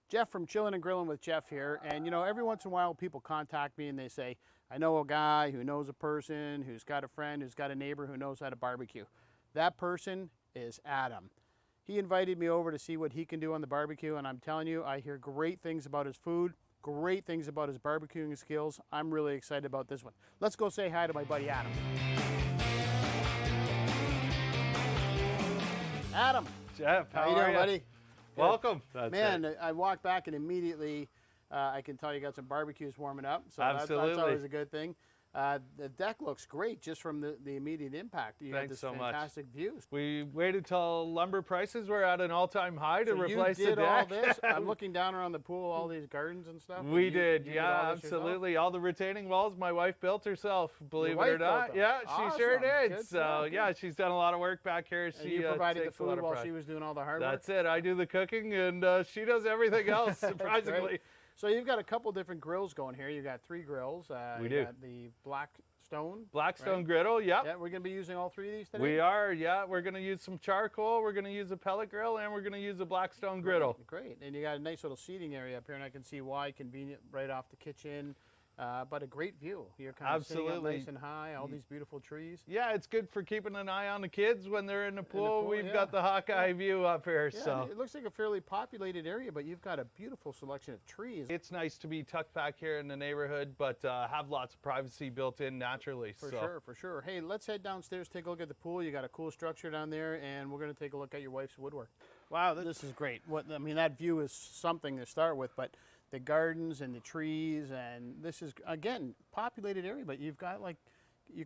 Jeff from Chillin N Grillin with Jeff here. And you know, every once in a while people contact me and they say, I know a guy who knows a person, who's got a friend, who's got a neighbor who knows how to barbecue. That person is Adam. He invited me over to see what he can do on the barbecue, and I'm telling you, I hear great things about his food, great things about his barbecuing skills. I'm really excited about this one. Let's go say hi to my buddy Adam. Adam. Jeff, how you are doing, you? buddy? Welcome. Man, I walked back and immediately I can tell you got some barbecues warming up, so that's always a good thing. The deck looks great just from the immediate impact. You got this fantastic views. We waited till lumber prices were at an all-time high to replace the deck. You did all this? I'm looking down around the pool, all these gardens and stuff. We did, yeah, absolutely. All the retaining walls my wife built herself, believe it or not. Yeah, awesome. She sure did. Good so, stuff. yeah, she's done a lot of work back here. And you provided the food while she was doing all the hard work? That's it. I do the cooking, and she does everything else, surprisingly. So you've got a couple different grills going here. You've got 3 grills. We do. You got the Blackstone Griddle, yep. Yeah, we're going to be using all 3 of these today? We are, yeah. We're going to use some charcoal, we're going to use a pellet grill, and we're going to use a Blackstone Griddle. Great. And you got a nice little seating area up here, and I can see why. Convenient right off the kitchen. But a great view. You're kind of sitting up nice and high, all these beautiful trees. Yeah, it's good for keeping an eye on the kids when they're in the pool. We've got the Hawkeye view up here. Yeah, so it looks like a fairly populated area, but you've got a beautiful selection of trees. It's nice to be tucked back here in the neighborhood, but have lots of privacy built in naturally. For sure. Hey, let's head downstairs, take a look at the pool. You got a cool structure down there, and we're going to take a look at your wife's woodwork. Wow, this is great. I mean, that view is something to start with, but the gardens and the trees, and this is, again, populated area, but you've got like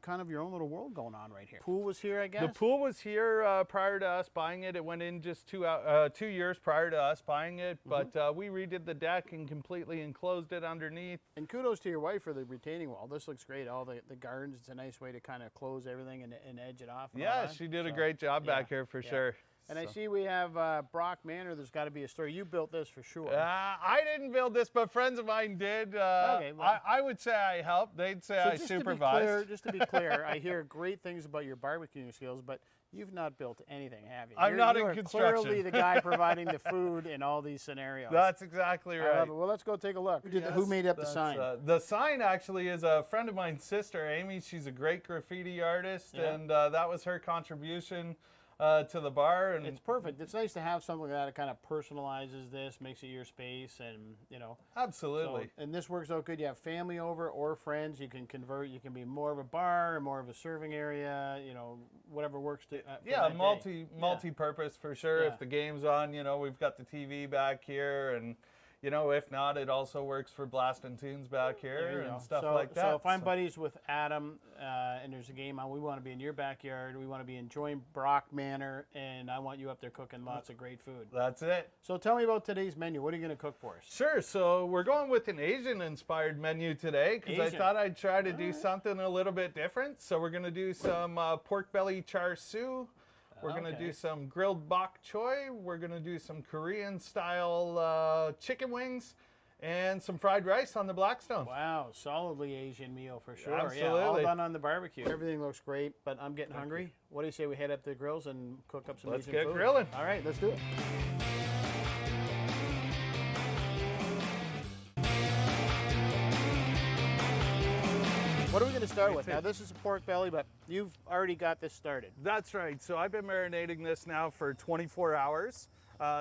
kind of your own little world going on right here. Pool was here, I guess? The pool was here prior to us buying it. It went in just 2 years prior to us buying it, but we redid the deck and completely enclosed it underneath. And kudos to your wife for the retaining wall. This looks great. All the gardens, it's a nice way to kind of close everything and edge it off. Yeah, she did a great job back here for sure. And I see we have Brock Manor. There's got to be a story. You built this for sure. I didn't build this, but friends of mine did. Okay, well, I would say I helped. They'd say I supervised. Just to be clear, I hear great things about your barbecuing skills, but you've not built anything, have you? I'm not in construction. You're clearly the guy providing the food in all these scenarios. That's exactly right. Well, let's go take a look. Who made up the sign? The sign actually is a friend of mine's sister, Amy. She's a great graffiti artist, and that was her contribution to the bar. And it's perfect. It's nice to have something that kind of personalizes this, makes it your space, and you know. Absolutely. So, and this works out good. You have family over or friends. You can convert. You can be more of a bar, or more of a serving area. You know, whatever works to. Yeah, multi-purpose for sure. Yeah. If the game's on, you know, we've got the TV back here, and you know, if not, it also works for blasting tunes back here and stuff like that. So if I'm buddies with Adam and there's a game on, we want to be in your backyard, we want to be enjoying Brock Manor, and I want you up there cooking lots of great food. That's it. So tell me about today's menu. What are you going to cook for us? Sure. So we're going with an Asian-inspired menu today because I thought I'd try to do something a little bit different. So we're going to do some pork belly char siu. We're going to do some grilled bok choy. We're going to do some Korean-style chicken wings and some fried rice on the Blackstone. Wow, solidly Asian meal for sure. Absolutely. Yeah, all done on the barbecue. Everything looks great, but I'm getting hungry. What do you say we head up to the grills and cook up some Asian food? Let's get grilling. All right, let's do it. What are we going to start with? Now, this is a pork belly, but you've already got this started. That's right. So I've been marinating this now for 24 hours.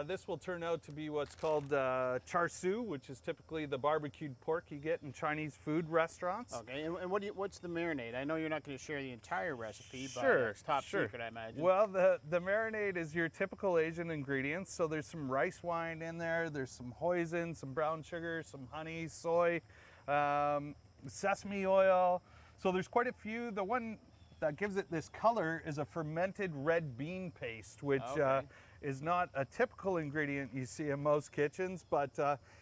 This will turn out to be what's called char siu, which is typically the barbecued pork you get in Chinese food restaurants. Okay, and what's the marinade? I know you're not going to share the entire recipe, but it's top secret, I imagine. Well, the marinade is your typical Asian ingredients. So there's some rice wine in there, there's some hoisin, some brown sugar, some honey, soy, sesame oil. So there's quite a few. The one that gives it this color is a fermented red bean paste, which is not a typical ingredient you see in most kitchens, but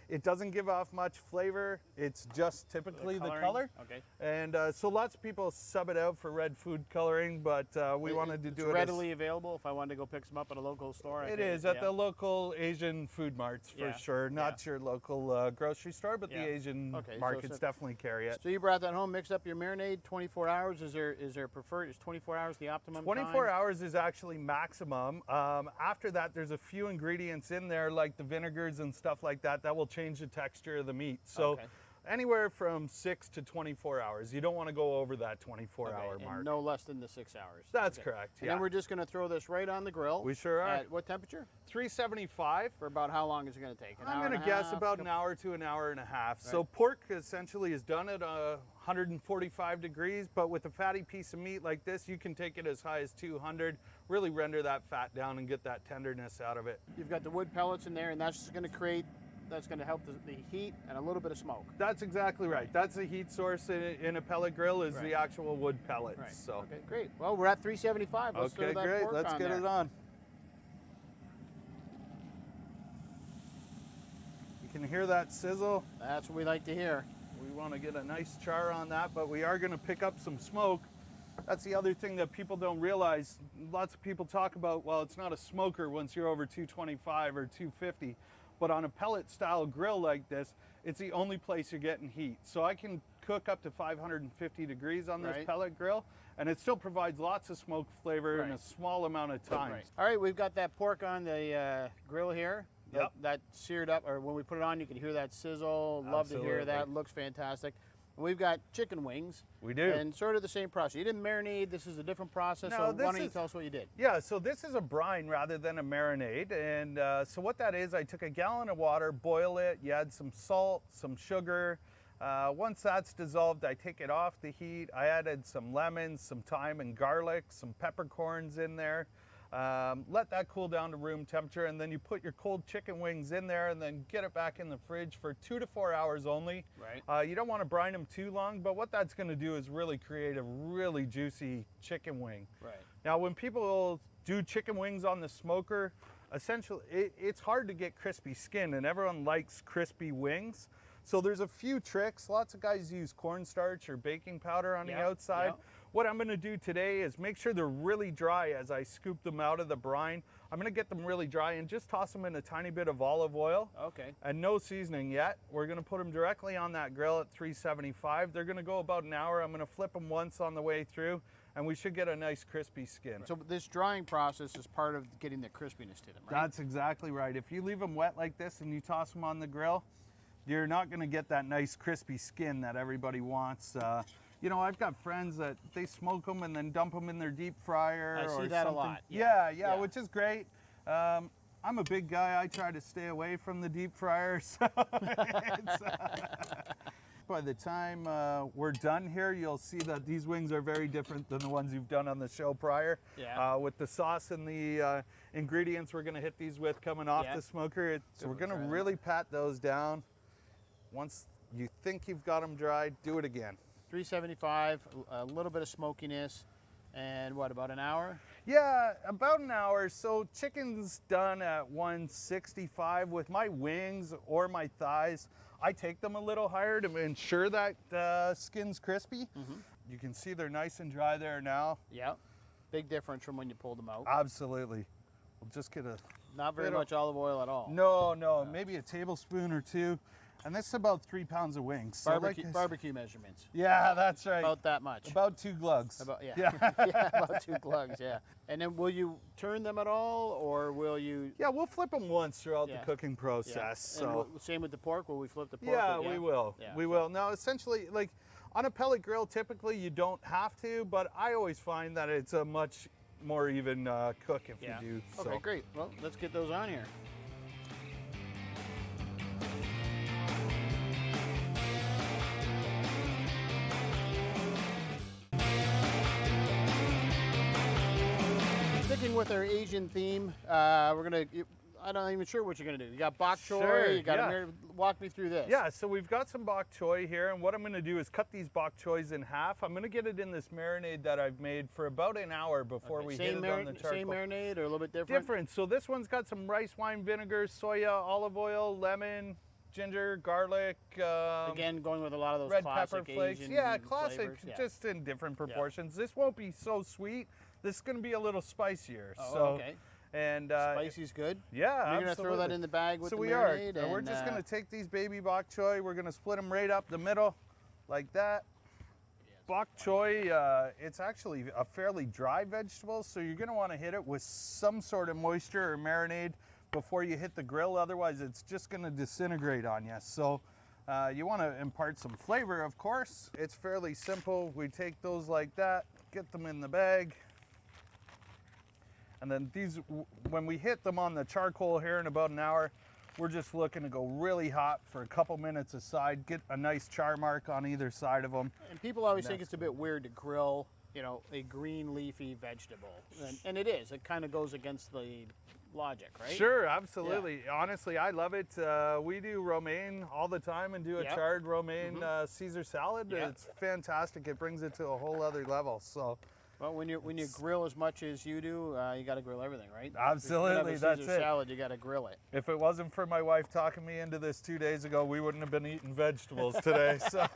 it doesn't give off much flavor. It's just typically the color. Okay. And so lots of people sub it out for red food coloring, but we wanted to do it readily available if I wanted to go pick some up at a local store. It is at the local Asian food marts for sure. Not your local grocery store, but the Asian markets definitely carry it. So you brought that home, mixed up your marinade, 24 hours. Is there preferred? Is 24 hours the optimum 24 time? hours is actually maximum. After after that, there's a few ingredients in there like the vinegars and stuff like that that will change the texture of the meat. So Okay. anywhere from 6 to 24 hours. You don't want to go over that 24-hour Okay, mark. and no less than the 6 hours. That's Okay. correct. And Yeah. then we're just going to throw this right on the grill. We sure are. At what temperature? 375. For about how long is it going to take? I'm going to guess about an hour to an hour and a half. So pork essentially is done at 145 degrees, but with a fatty piece of meat like this, you can take it as high as 200, really render that fat down and get that tenderness out of it. You've got the wood pellets in there, and that's going to create, that's going to help the heat and a little bit of smoke. That's exactly right. That's the heat source in a pellet grill is the actual wood pellets. Right. So. Okay, great. Well, we're at 375. Let's throw Okay, that great. pork Let's on get there. it on. You can hear that sizzle. That's what we like to hear. We want to get a nice char on that, but we are going to pick up some smoke. That's the other thing that people don't realize. Lots of people talk about, well, it's not a smoker once you're over 225 or 250. But on a pellet style grill like this, it's the only place you're getting heat. So I can cook up to 550 degrees on this pellet grill, and it still provides lots of smoke flavor in a small amount of time. All right, we've got that pork on the grill here. That seared up, or when we put it on, you can hear that sizzle. Love to hear that. Looks fantastic. And we've got chicken wings. We do. And sort of the same process. You didn't marinade. This is a different process. No, so why don't you tell us what you did? Yeah, so this is a brine rather than a marinade. And so what that is, I took a gallon of water, boil it. You add some salt, some sugar. Once that's dissolved, I take it off the heat. I added some lemons, some thyme and garlic, some peppercorns in there. Let that cool down to room temperature, and then you put your cold chicken wings in there and then get it back in the fridge for 2 to 4 hours only. You don't want to brine them too long, but what that's going to do is really create a really juicy chicken wing. Now, when people do chicken wings on the smoker, essentially it's hard to get crispy skin, and everyone likes crispy wings. So there's a few tricks. Lots of guys use cornstarch or baking powder on the outside. What I'm going to do today is make sure they're really dry as I scoop them out of the brine. I'm going to get them really dry and just toss them in a tiny bit of olive oil. And no seasoning yet. We're going to put them directly on that grill at 375. They're going to go about an hour. I'm going to flip them once on the way through, and we should get a nice crispy skin. So this drying process is part of getting the crispiness to them, right? That's exactly right. If you leave them wet like this and you toss them on the grill, you're not going to get that nice crispy skin that everybody wants. You know, I've got friends that they smoke them and then dump them in their deep fryer. I see or that something. a lot. Yeah, which is great. I'm a big guy. I try to stay away from the deep fryer. So by the time we're done here, you'll see that these wings are very different than the ones you've done on the show prior. With the sauce and the ingredients we're going to hit these with coming off the smoker. So we're going to really pat those down. Once you think you've got them dry, do it again. 375, a little bit of smokiness, and what, about an hour? Yeah, about an hour. So chicken's done at 165. With my wings or my thighs, I take them a little higher to ensure that skin's crispy. You can see they're nice and dry there now. Big difference from when you pulled them out. Absolutely. We'll just get a... Not very much olive oil at all. No, maybe a tablespoon or two. And this is about 3 pounds of wings. Barbecue measurements. Yeah, that's right. About that much. About 2 glugs. About, about 2 glugs, And then will you turn them at all, or will you? Yeah, we'll flip them once throughout the cooking process. So same with the pork. Will we flip the pork? Yeah, we will. We will. Now, essentially, like on a pellet grill, typically you don't have to, but I always find that it's a much more even cook if you do. So. Okay, great. Well, let's get those on here. Sticking with our Asian theme, we're gonna. I'm not even sure what you're gonna do. You got bok choy. You got walk me through this. Yeah, so we've got some bok choy here, and what I'm gonna do is cut these bok choys in half. I'm gonna get it in this marinade that I've made for about an hour before we hit it on the charcoal. Same marinade or a little bit different? Different. So this one's got some rice wine vinegar, soya, olive oil, lemon, ginger, garlic. Again, going with a lot of those red classic pepper flakes. Asian Classic, flavors. just in different proportions. This won't be so sweet. This is going to be a little spicier. Okay. And spicy's good. Yeah, you're going to throw that in the bag with the we marinade. are. And we're just going to take these baby bok choy. We're going to split them right up the middle, like that. Bok choy, it's actually a fairly dry vegetable, so you're going to want to hit it with some sort of moisture or marinade before you hit the grill. Otherwise, it's just going to disintegrate on you. So you want to impart some flavor, of course. It's fairly simple. We take those like that, get them in the bag. And then these, when we hit them on the charcoal here in about an hour, we're just looking to go really hot for a couple minutes aside, get a nice char mark on either side of them. And people always think it's a bit weird to grill, you know, a green leafy vegetable. And it is. It kind of goes against the logic, right? Sure, absolutely. Yeah. Honestly, I love it. We do romaine all the time and do a charred romaine Caesar salad. It's fantastic. It brings it to a whole other level. So. Well, when you grill as much as you do, you got to grill everything, right? Absolutely, if that's Caesar salad, you got to grill it. If it wasn't for my wife talking me into this 2 days ago, we wouldn't have been eating vegetables today. So,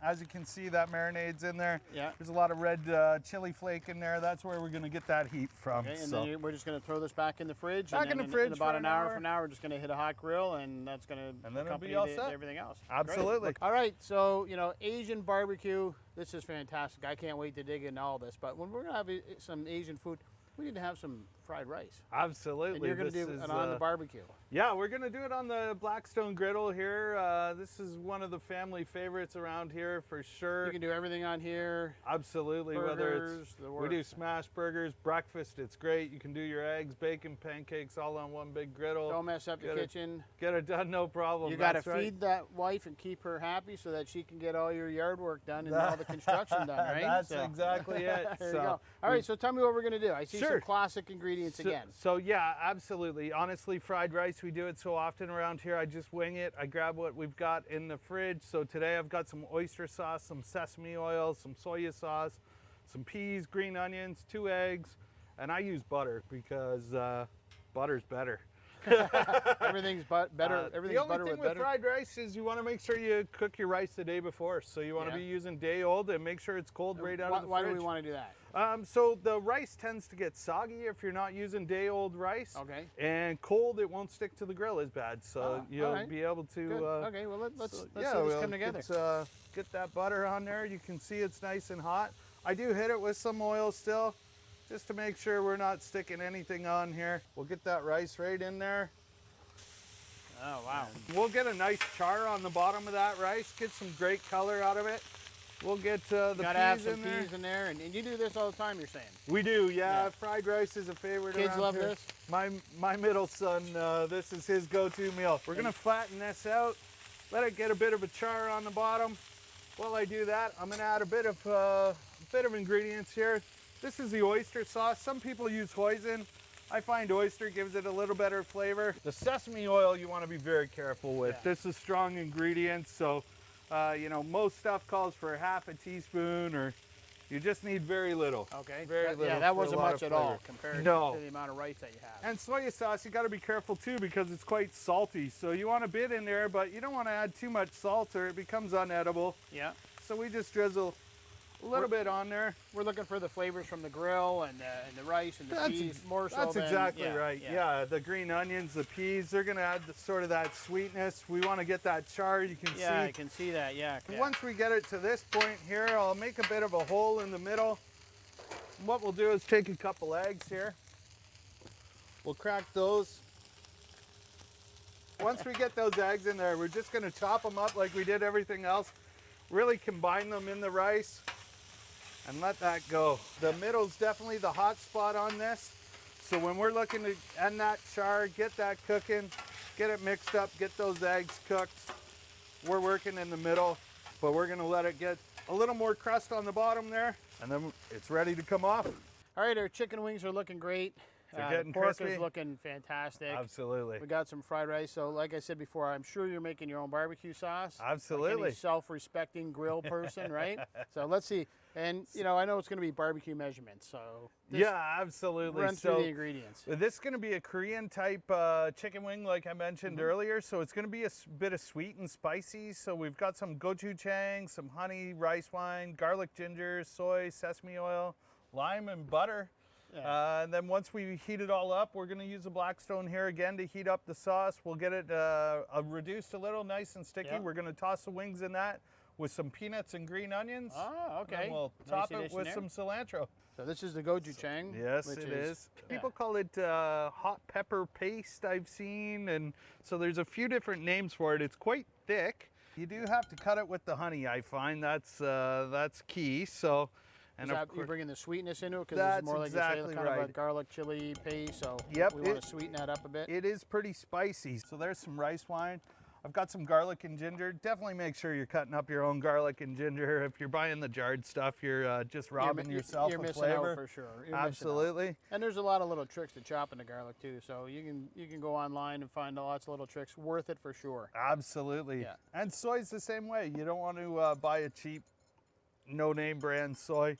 as you can see, that marinade's in there. Yeah. There's a lot of red chili flake in there. That's where we're going to get that heat from. Okay, and then we're just going to throw this back in the fridge. Back in the fridge in about an hour from now, we're just going to hit a hot grill, and that's going to accompany everything else. Absolutely. All right, so you know, Asian barbecue. This is fantastic. I can't wait to dig into all this. But when we're going to have some Asian food, we need to have some fried rice. Absolutely. And you're going to do it on the barbecue. Yeah, we're going to do it on the Blackstone Griddle here. This is one of the family favorites around here for sure. You can do everything on here. Absolutely. Burgers, whether we do smash burgers, breakfast, it's great. You can do your eggs, bacon, pancakes all on one big griddle. Don't mess up the kitchen. Get it done, no problem. You got to feed that wife and keep her happy so that she can get all your yard work done and all the construction done, right? That's exactly it. There you go. All right, so tell me what we're going to do. I see some classic ingredients again. So yeah, absolutely. Honestly, fried rice, we do it so often around here. I just wing it. I grab what we've got in the fridge. So today I've got some oyster sauce, some sesame oil, some soy sauce, some peas, green onions, 2 eggs, and I use butter because butter's better. Everything's better. Everything's the butter only thing with with fried rice is you want to make sure you cook your rice the day before. So you want to be using day old and make sure it's cold right out of the fridge. Why do we want to do that? So the rice tends to get soggy if you're not using day old rice. Okay. And cold, it won't stick to the grill as bad. So you'll be able to. Okay. Well, let's see this come together. Get that butter on there. You can see it's nice and hot. I do hit it with some oil still, just to make sure we're not sticking anything on here. We'll get that rice right in there. Oh, wow. We'll get a nice char on the bottom of that rice, get some great color out of it. We'll get the peas in there. Gotta have some peas in there, and you do this all the time, you're saying? We do, yeah. Fried rice is a favorite around here. Kids love this? My middle son, this is his go-to meal. We're gonna flatten this out, let it get a bit of a char on the bottom. While I do that, I'm gonna add a bit of ingredients here. This is the oyster sauce. Some people use hoisin. I find oyster gives it a little better flavor. The sesame oil you want to be very careful with. Yeah. This is strong ingredients, so you know, most stuff calls for half a teaspoon, or you just need very little. Okay. Very little. Yeah, that wasn't much at all compared to the amount of rice that you have. And soy sauce, you got to be careful too because it's quite salty. So you want a bit in there, but you don't want to add too much salt or it becomes unedible. Yeah. So we just drizzle a little bit on there. We're looking for the flavors from the grill and the rice and the peas more so. That's exactly right. Yeah, the green onions, the peas, they're going to add sort of that sweetness. We want to get that char. You can see. Yeah, I can see that. Yeah. Once we get it to this point here, I'll make a bit of a hole in the middle. And what we'll do is take a couple eggs here. We'll crack those. Once we get those eggs in there, we're just going to chop them up like we did everything else. Really combine them in the rice and let that go. The middle's definitely the hot spot on this. So when we're looking to end that char, get that cooking, get it mixed up, get those eggs cooked, we're working in the middle, but we're gonna let it get a little more crust on the bottom there, and then it's ready to come off. All right, our chicken wings are looking great. They're getting pork crispy. is looking fantastic. Absolutely. We got some fried rice. So like I said before, I'm sure you're making your own barbecue sauce. Absolutely. Like any self-respecting grill person, right? So let's see. And you know, I know it's going to be barbecue measurements. So yeah, absolutely. Run through the ingredients. This is going to be a Korean type chicken wing, like I mentioned earlier. So it's going to be a bit of sweet and spicy. So we've got some gochujang, some honey, rice wine, garlic, ginger, soy, sesame oil, lime, and butter. Yeah. And then once we heat it all up, we're going to use a Blackstone here again to heat up the sauce. We'll get it reduced a little, nice and sticky. Yeah. We're going to toss the wings in that. with some peanuts and green onions. Oh, okay. And we'll Nice top it addition with there. some cilantro. So this is the gochujang. Yes, which it is. yeah. People call it hot pepper paste, I've seen, and so there's a few different names for it. It's quite thick. You do have to cut it with the honey, I find. That's key. So, and Is of that, you course, bringing the sweetness into it? Because That's it's more like exactly you say, kind of a right. garlic chili paste. So Yep, we want to sweeten that up a bit. it is pretty spicy. So there's some rice wine. I've got some garlic and ginger. Definitely make sure you're cutting up your own garlic and ginger. If you're buying the jarred stuff, you're just robbing yourself You're of missing flavor. out for sure. You're missing out. Absolutely. And there's a lot of little tricks to chopping the garlic too. So you can go online and find lots of little tricks. Worth it for sure. Absolutely. Yeah. And soy's the same way. You don't want to buy a cheap, no-name brand soy.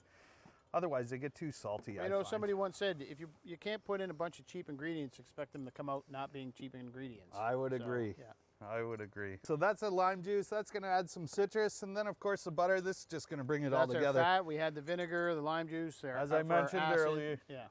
Otherwise, they get too salty. I find. Somebody once said if you can't put in a bunch of cheap ingredients, expect them to come out not being cheap ingredients. I would So, agree. Yeah. I would agree. So that's a lime juice. That's going to add some citrus, and then of course the butter. This is just going to bring it all That's together. our fat. We had the vinegar, the lime juice. As I mentioned earlier, Yeah.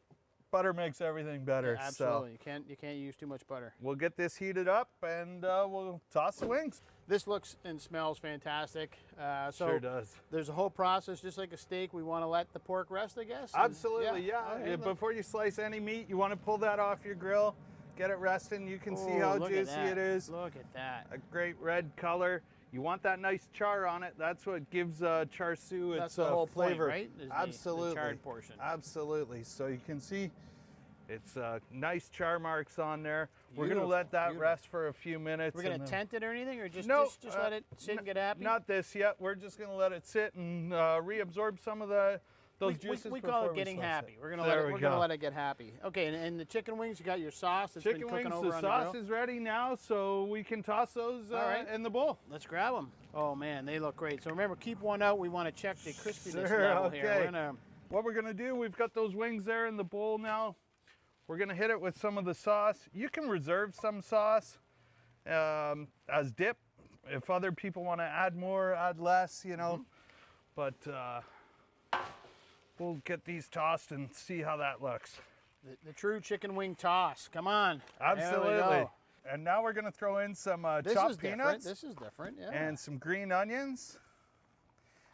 butter makes everything better. Yeah, absolutely. So You can't use too much butter. we'll get this heated up, and we'll toss the wings. This looks and smells fantastic. So Sure does. there's a whole process, just like a steak. We want to let the pork rest, I guess. and- Absolutely, yeah. Okay, Before you slice any meat, you want to pull that off your grill, get it resting. You can see how look at juicy that. it is. Look at that. A great red color. You want that nice char on it. That's what gives char siu its That's the whole flavor. point, right? Is the Absolutely. charred portion. Absolutely. So you can see it's nice char marks on there. We're going to Beautiful, let that beautiful. rest for a few minutes. We're gonna and then- tent it or anything, or just No, just let it sit and get happy. Not this yet. We're just going to let it sit and reabsorb some of those juices. we call before it getting slice happy. it. We're gonna There let it. we We're gonna go. let it get happy. Okay, and the chicken wings. You got your sauce that's Chicken been cooking wings, over the on sauce the grill. is ready now, so we can toss those All right. in the bowl. Let's grab them. Oh man, they look great. So remember, keep one out. We want to check the crispiness Sure, level here. okay. We're gonna. What we're gonna do, we've got those wings there in the bowl now. We're gonna hit it with some of the sauce. You can reserve some sauce as dip. If other people want to add more, add less, you know. But we'll get these tossed and see how that looks. The true chicken wing toss. Come on. There we Absolutely. go. And now we're gonna throw in some This chopped is different. peanuts This is different. Yeah. and some green onions.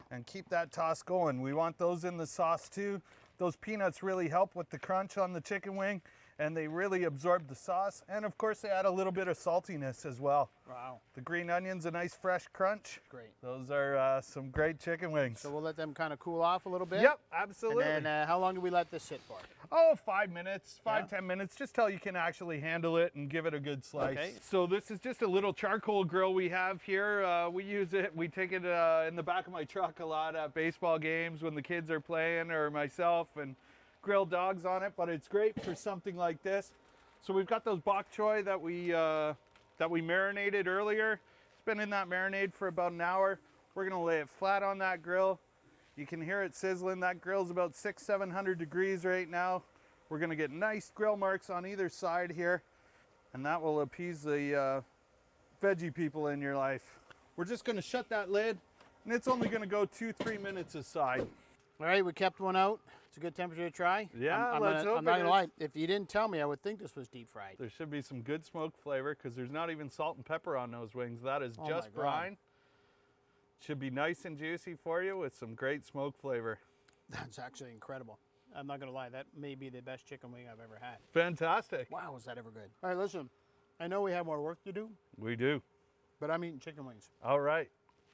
And keep that toss going. We want those in the sauce too. Those peanuts really help with the crunch on the chicken wing, and they really absorb the sauce. And of course, they add a little bit of saltiness as well. Wow. The green onions, a nice fresh crunch. Great. Those are some great chicken wings. So we'll let them kind of cool off a little bit. Yep, absolutely. And then how long do we let this sit for? Oh, 5 minutes, Yeah. 10 minutes, just till you can actually handle it and give it a good slice. Okay. So this is just a little charcoal grill we have here. We use it, we take it in the back of my truck a lot at baseball games when the kids are playing, or myself, and grill dogs on it, but it's great for something like this. So we've got those bok choy that we marinated earlier. It's been in that marinade for about an hour. We're gonna lay it flat on that grill. You can hear it sizzling. That grill's about 600-700 degrees right now. We're gonna get nice grill marks on either side here, and that will appease the veggie people in your life. We're just gonna shut that lid, and it's only gonna go 2-3 minutes aside. All right, we kept one out. It's a good temperature to try. Yeah, I'm let's hope I'm not it gonna is. lie. If you didn't tell me, I would think this was deep fried. There should be some good smoked flavor because there's not even salt and pepper on those wings. That is Oh just my God. brine. Should be nice and juicy for you with some great smoke flavor. That's actually incredible. I'm not gonna lie. That may be the best chicken wing I've ever had. Fantastic. Wow, was that ever good? All right, listen. I know we have more work to do, We do. but I'm eating chicken wings. All right.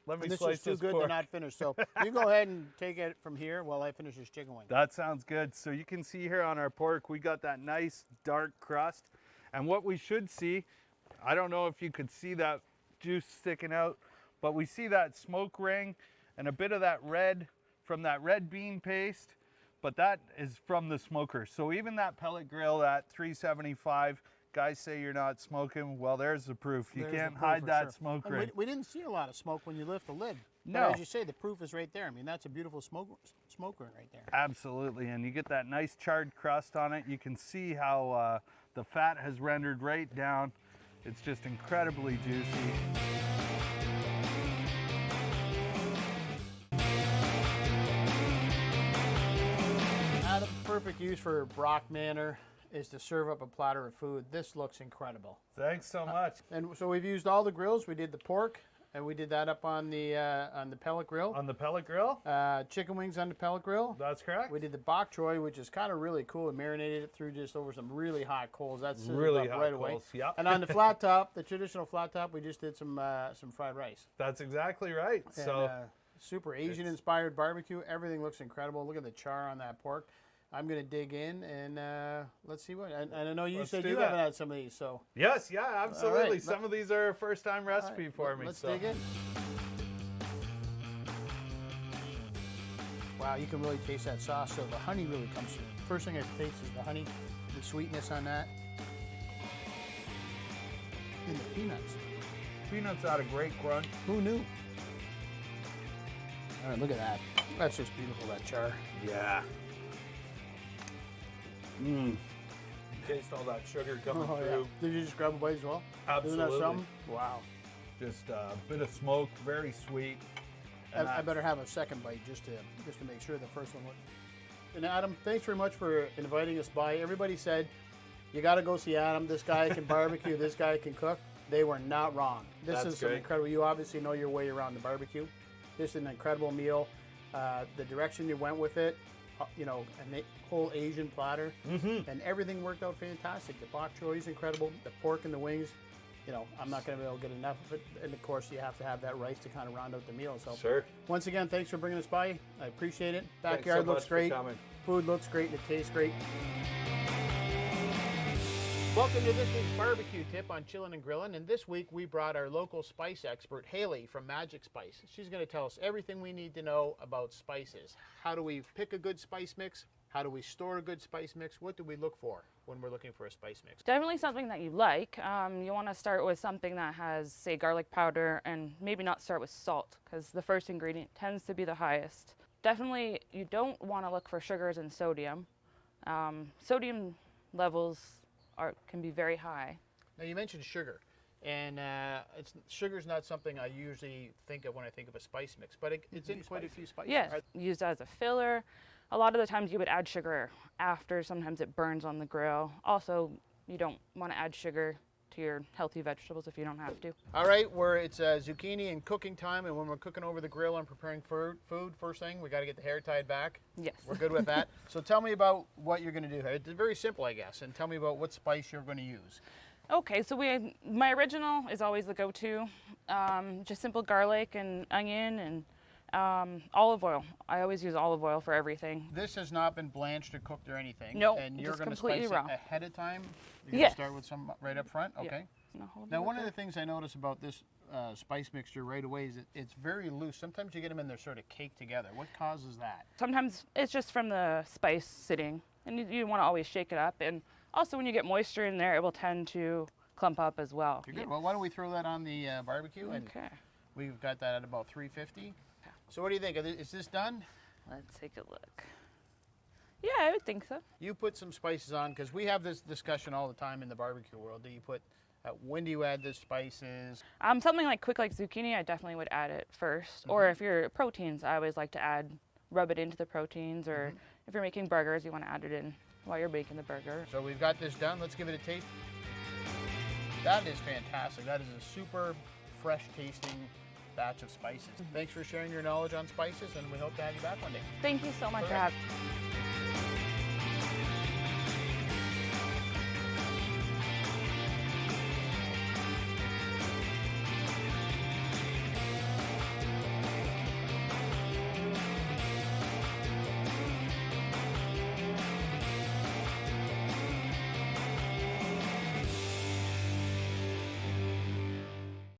Let me And this slice is too this good pork. to not finish. So you go ahead and take it from here while I finish this chicken wing. That sounds good. So you can see here on our pork, we got that nice dark crust. And what we should see, I don't know if you could see that juice sticking out, but we see that smoke ring and a bit of that red from that red bean paste, but that is from the smoker. So even that pellet grill at 375, guys say you're not smoking. Well, there's the proof. You There's the can't proof hide for that sure. smoke And ring. we didn't see a lot of smoke when you lift the lid. No. But as you say, the proof is right there. I mean, that's a beautiful smoke ring right there. Absolutely, and you get that nice charred crust on it. You can see how the fat has rendered right down. It's just incredibly juicy. Adam, perfect use for Brock Manor is to serve up a platter of food. This looks incredible. Thanks so much. And so we've used all the grills. We did the pork, And we did that up on the pellet grill. On the pellet grill. Chicken wings on the pellet grill. That's correct. We did the Bok Choy, which is kind of really cool. We marinated it through just over some really hot coals. That's really hot right coals. away. Yep. And on the flat top, the traditional flat top, we just did some fried rice. That's exactly right. And, so super Asian-inspired barbecue. Everything looks incredible. Look at the char on that pork. I'm going to dig in and let's see what. And I know you said you haven't had some of these, so. Yes, yeah, absolutely. Right. Some of these are a first-time recipe for me. Let's dig in. Wow, you can really taste that sauce. So the honey really comes through. First thing I taste is the honey, the sweetness on that, and the peanuts. Peanuts add a great crunch. Who knew? All right, look at that. That's just beautiful, that char. Yeah. Taste all that sugar coming through. Yeah. Did you just grab a bite as well? Absolutely. Isn't that something? Wow. Just a bit of smoke, very sweet. I better have a second bite just to make sure the first one worked. And Adam, thanks very much for inviting us by. Everybody said, you got to go see Adam. This guy can barbecue. This guy can cook. They were not wrong. This is incredible. You obviously know your way around the barbecue. This is an incredible meal. The direction you went with it, you know, a whole Asian platter, and everything worked out fantastic. The bok choy is incredible. The pork and the wings, you know, I'm not going to be able to get enough of it. And of course, you have to have that rice to kind of round out the meal. So, sure. Once again, thanks for bringing us by. I appreciate it. Thanks Backyard so looks much for great. coming. Food looks great, and it tastes great. Welcome to this week's barbecue tip on Chillin N Grillin. And this week we brought our local spice expert, Haley from Magic Spice. She's going to tell us everything we need to know about spices. How do we pick a good spice mix? How do we store a good spice mix? What do we look for when we're looking for a spice mix? Definitely something that you like. You want to start with something that has, say, garlic powder, and maybe not start with salt, because the first ingredient tends to be the highest. Definitely, you don't want to look for sugars and sodium. Sodium levels can be very high. Now you mentioned sugar, and sugar's not something I usually think of when I think of a spice mix, but it's in quite a few spices. Yes, used as a filler. A lot of the times you would add sugar after. Sometimes it burns on the grill. Also, you don't want to add sugar to your healthy vegetables if you don't have to. All right, it's zucchini and cooking time, and when we're cooking over the grill and preparing food, first thing, we got to get the hair tied back. Yes. We're good with that. So tell me about what you're going to do here. It's very simple, I guess, and tell me about what spice you're going to use. Okay, so my original is always the go-to. Just simple garlic and onion and olive oil. I always use olive oil for everything. This has not been blanched or cooked or anything. No, and you're just going to completely spice raw. it ahead of time? You're Yes. going to start with some right up front? Okay. Yeah. Now, one of the things I notice about this spice mixture right away is it's very loose. Sometimes you get them and they're sort of caked together. What causes that? Sometimes it's just from the spice sitting, and you want to always shake it up. And also when you get moisture in there, it will tend to clump up as well. You're good. Well, why don't we throw that on the barbecue? And Okay. we've got that at about 350. So what do you think? Is this done? Let's take a look. Yeah, I would think so. You put some spices on, because we have this discussion all the time in the barbecue world. Do you put, when do you add the spices? Something like quick like zucchini, I definitely would add it first. Or if you're proteins, I always like to rub it into the proteins. Or if you're making burgers, you want to add it in while you're making the burger. So we've got this done. Let's give it a taste. That is fantastic. That is a super fresh tasting batch of spices. Thanks for sharing your knowledge on spices, and we hope to have you back one day. Thank you so much for having me.